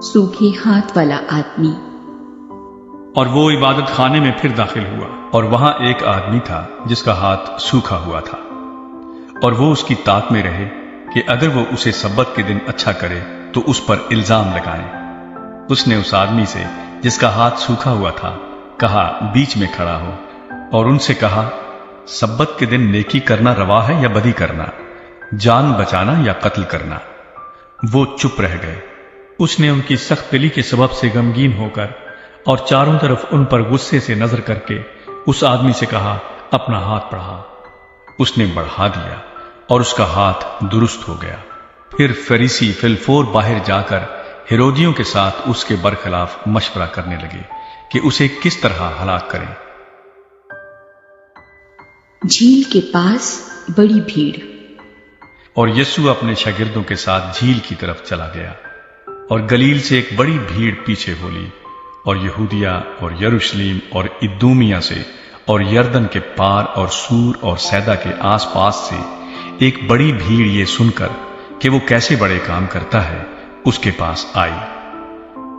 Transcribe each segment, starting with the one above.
सूखे हाथ वाला आदमी। और वो इबादत खाने में फिर दाखिल हुआ, और वहां एक आदमी था जिसका हाथ सूखा हुआ था, और वो उसकी ताक में रहे कि अगर वो उसे सब्बत के दिन अच्छा करे तो उस पर इल्जाम लगाए। उसने उस आदमी से जिसका हाथ सूखा हुआ था कहा, बीच में खड़ा हो, और उनसे कहा, सब्बत के दिन नेकी करना रवा है या बदी करना, जान बचाना या कत्ल करना। वो चुप रह गए। उसने उनकी सख्त दिली के सबब से गमगीन होकर और चारों तरफ उन पर गुस्से से नजर करके उस आदमी से कहा, अपना हाथ बढ़ा। उसने बढ़ा दिया और उसका हाथ दुरुस्त हो गया। फिर फरीसी फिलफोर बाहर जाकर हेरोदियों के साथ उसके बरखिलाफ मशवरा करने लगे कि उसे किस तरह हलाक करें। झील के पास बड़ी भीड़। और यीशु अपने शागिर्दों के साथ झील की तरफ चला गया, और गलील से एक बड़ी भीड़ पीछे हो ली, और यहूदिया और यरूशलेम और इदूमिया से और यरदन के पार और सूर और सैदा के आसपास से एक बड़ी भीड़ ये सुनकर कि वो कैसे बड़े काम करता है उसके पास आई।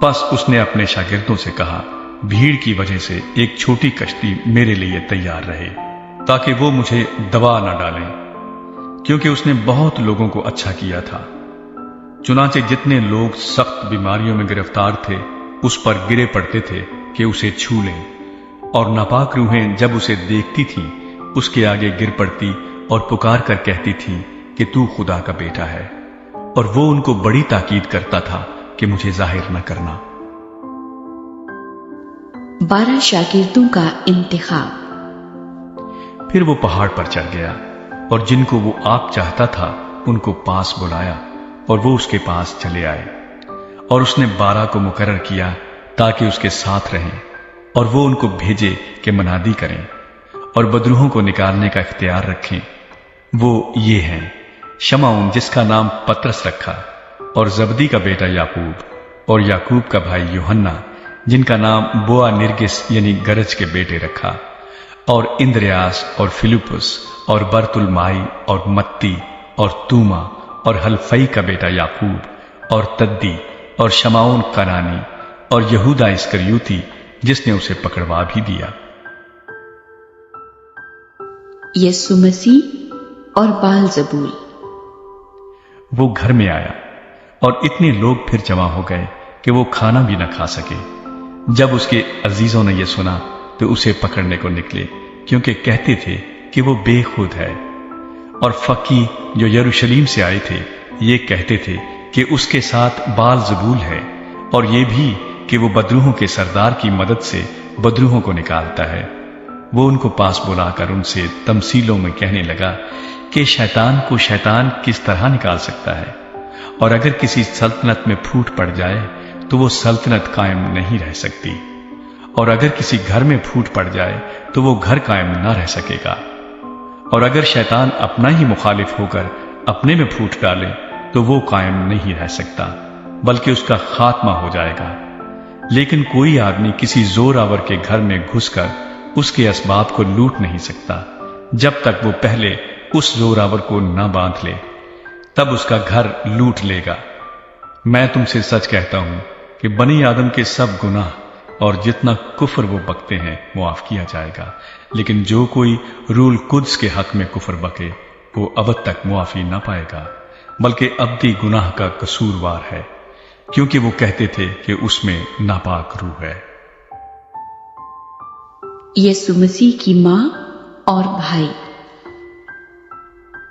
बस उसने अपने शागिर्दों से कहा, भीड़ की वजह से एक छोटी कश्ती मेरे लिए तैयार रहे, ताकि वो मुझे दबा न डालें, क्योंकि उसने बहुत लोगों को अच्छा किया था। चुनाचे जितने लोग सख्त बीमारियों में गिरफ्तार थे उस पर गिरे पड़ते थे कि उसे छू लें, और नापाक रूहें जब उसे देखती थीं उसके आगे गिर पड़ती और पुकार कर कहती थीं कि तू खुदा का बेटा है, और वो उनको बड़ी ताकीद करता था कि मुझे जाहिर न करना। 12 शागिर्दों का इंतखाब। फिर वो पहाड़ पर चढ़ गया, और जिनको वो आप चाहता था उनको पास बुलाया, और वो उसके पास चले आए। और उसने 12 को मुकर्रर किया ताकि उसके साथ रहें, और वो उनको भेजे कि मनादी करें और बदरूहों को निकालने का इख्तियार रखें। वो ये हैं, शमौन जिसका नाम पतरस रखा, और जबदी का बेटा याकूब, और याकूब का भाई यूहन्ना जिनका नाम बोआ निरगिस यानी गरज के बेटे रखा, और इंद्रियास और फिलिपुस और बरतुलमाई और मत्ती और तूमा और हल्फई का बेटा याकूब और तद्दी और शमाउन कनानी और यहूदा इस्करियोती जिसने उसे पकड़वा भी दिया। यीशु मसीह और बालजबूल। वो घर में आया, और इतने लोग फिर जमा हो गए कि वो खाना भी न खा सके। जब उसके अजीजों ने यह सुना तो उसे पकड़ने को निकले, क्योंकि कहते थे कि वो बेखुद है। और फकी जो यरूशलेम से आए थे ये कहते थे कि उसके साथ बालजबूल है, और ये भी कि वो बदरूहों के सरदार की मदद से बदरूहों को निकालता है। वो उनको पास बुलाकर उनसे तमसीलों में कहने लगा कि शैतान को शैतान किस तरह निकाल सकता है, और अगर किसी सल्तनत में फूट पड़ जाए तो वो सल्तनत कायम नहीं रह सकती, और अगर किसी घर में फूट पड़ जाए तो वो घर कायम न रह सकेगा। और अगर शैतान अपना ही मुखालिफ होकर अपने में फूट डाले तो वो कायम नहीं रह सकता, बल्कि उसका खात्मा हो जाएगा। लेकिन कोई आदमी किसी जोर आवर के घर में घुसकर उसके असबाब को लूट नहीं सकता जब तक वो पहले उस जोर आवर को न बांध ले, तब उसका घर लूट लेगा। मैं तुमसे सच कहता हूं कि बनी आदम के सब गुनाह और जितना कुफर वो बकते हैं मुआफ किया जाएगा, लेकिन जो कोई रूल कुद्स के हक में कुफर बके वो अब तक मुआफी ना पाएगा, बल्कि अब्दी गुनाह का कसूरवार है, क्योंकि वो कहते थे कि उसमें नापाक रूह है। यीशु मसीह की मां और भाई।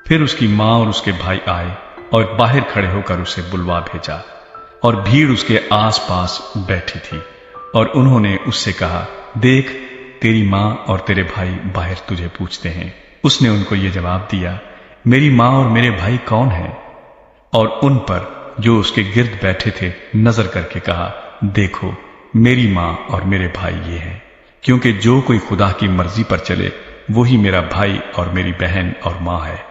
फिर उसकी मां और उसके भाई आए और बाहर खड़े होकर उसे बुलवा भेजा, और भीड़ उसके आसपास बैठी थी, और उन्होंने उससे कहा, देख तेरी मां और तेरे भाई बाहर तुझे पूछते हैं। उसने उनको ये जवाब दिया, मेरी मां और मेरे भाई कौन हैं? और उन पर जो उसके गिर्द बैठे थे नजर करके कहा, देखो मेरी मां और मेरे भाई ये हैं, क्योंकि जो कोई खुदा की मर्जी पर चले वही मेरा भाई और मेरी बहन और मां है।